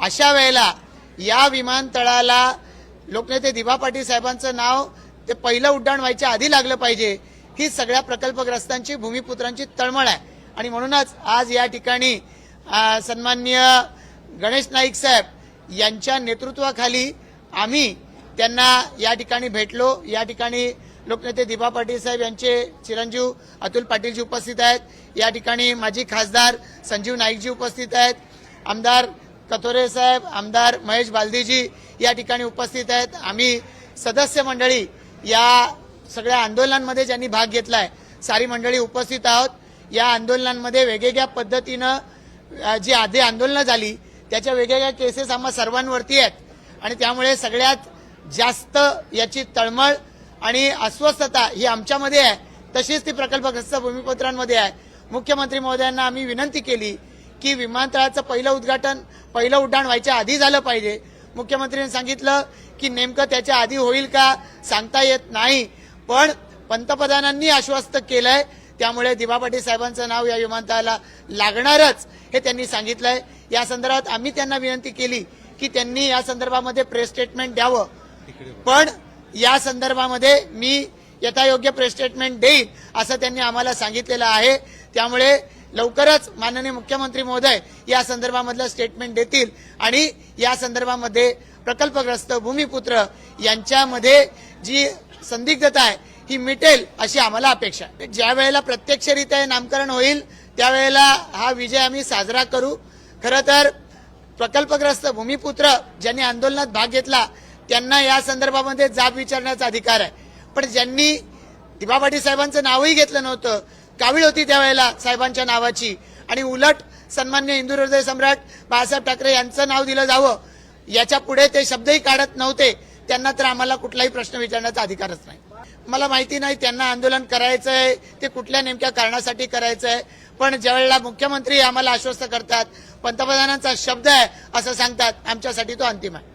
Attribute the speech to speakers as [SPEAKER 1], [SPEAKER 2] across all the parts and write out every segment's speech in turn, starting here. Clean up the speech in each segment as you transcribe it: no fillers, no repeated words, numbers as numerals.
[SPEAKER 1] अशा वेळेला या विमानतळाला लोकनेते दिबा पाटील साहेबांचं नाव ते पहिलं उड्डाण व्हायच्या आधी लागलं पाहिजे, ही सगळ्या प्रकल्पग्रस्तांची भूमिपुत्रांची तळमळ आहे. आणि म्हणूनच आज या ठिकाणी सन्माननीय गणेश नाईक साहेब यांच्या नेतृत्वाखाली आम्ही त्यांना या ठिकाणी भेटलो. या ठिकाणी लोकनेते दिबा पाटील साहेब यांचे चिरंजीव अतुल पाटीलजी उपस्थित आहेत. या ठिकाणी माजी खासदार संजीव नाईकजी उपस्थित आहेत. आमदार कथोरे साहेब, आमदार महेश बालदीजी या ठिकाणी उपस्थित आहेत. आम्ही सदस्य मंडळी या सगळ्या आंदोलनांमध्ये ज्यांनी भाग घेतलाय सारी मंडळी उपस्थित आहोत. या आंदोलनांमध्ये वेगवेगळ्या पद्धतीनं जी आधी आंदोलनं झाली त्याच्या वेगवेगळ्या केसेस आम्हा सर्वांवरती आहेत आणि त्यामुळे सगळ्यात जास्त याची तळमळ आणि अस्वस्थता ही आमच्यामध्ये आहे, तशीच ती प्रकल्पग्रस्त भूमिपुत्रांमध्ये आहे. मुख्यमंत्री महोदयांना आम्ही विनंती केली की विमानतळाचं पहिलं उड्डाण व्हायच्या आधी झालं पाहिजे. मुख्यमंत्र्यांनी सांगितलं की नेमकं त्याच्या आधी होईल का सांगता येत नाही, पण पंतप्रधानांनी आश्वस्त केलंय, त्यामुळे दिबा पाटील साहेबांचं नाव या विमानतळाला लागणारच हे त्यांनी सांगितलंय. या संदर्भात आम्ही त्यांना विनंती केली की त्यांनी या संदर्भामध्ये प्रेस स्टेटमेंट द्यावं, पण या संदर्भामध्ये मी यथायोग्य प्रेस स्टेटमेंट देईन असं त्यांनी आम्हाला सांगितलेलं आहे. त्यामुळे लवकरच माननीय मुख्यमंत्री महोदय या संदर्भामधलं स्टेटमेंट देतील आणि या संदर्भामध्ये प्रकल्पग्रस्त भूमिपुत्र यांच्यामध्ये जी संदिग्धता आहे ही मिटेल अशी आम्हाला अपेक्षा आहे. ज्या वेळेला प्रत्यक्षरित्या नामकरण होईल त्यावेळेला हा विजय आम्ही साजरा करू. खरं तर प्रकल्पग्रस्त भूमिपुत्र ज्यांनी आंदोलनात भाग घेतला त्यांना या संदर्भामध्ये जाब विचारण्याचा अधिकार आहे, पण ज्यांनी दिबा पाटील साहेबांचं नावही घेतलं नव्हतं, कावीळ होती त्यावेळेला साहेबांच्या नावाची आणि उलट सन्माननीय हिंदू हृदय सम्राट बाळासाहेब ठाकरे यांचं नाव दिलं जावं याच्या पुढे ते शब्दही काढत नव्हते, त्यांना तर आम्हाला कुठलाही प्रश्न विचारण्याचा अधिकारच नाही. मला माहिती नाही त्यांना आंदोलन करायचंय ते कुठल्या नेमक्या कारणासाठी करायचंय, पण ज्यावेळेला मुख्यमंत्री आम्हाला आश्वस्त करतात, पंतप्रधानांचा शब्द आहे असं सांगतात, आमच्यासाठी तो अंतिम आहे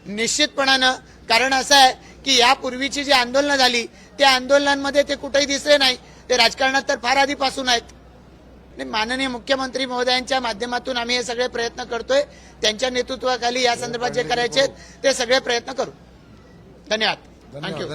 [SPEAKER 1] निश्चितपणानं. कारण असं आहे की यापूर्वीची जी आंदोलनं झाली त्या आंदोलनांमध्ये ते कुठेही दिसले नाही, ते राजकारणात तर फार आधीपासून आहेत. माननीय मुख्यमंत्री महोदयांच्या माध्यमातून आम्ही हे सगळे प्रयत्न करतोय. त्यांच्या नेतृत्वाखाली या संदर्भात जे करायचे ते सगळे प्रयत्न करू. धन्यवाद. थँक्यू.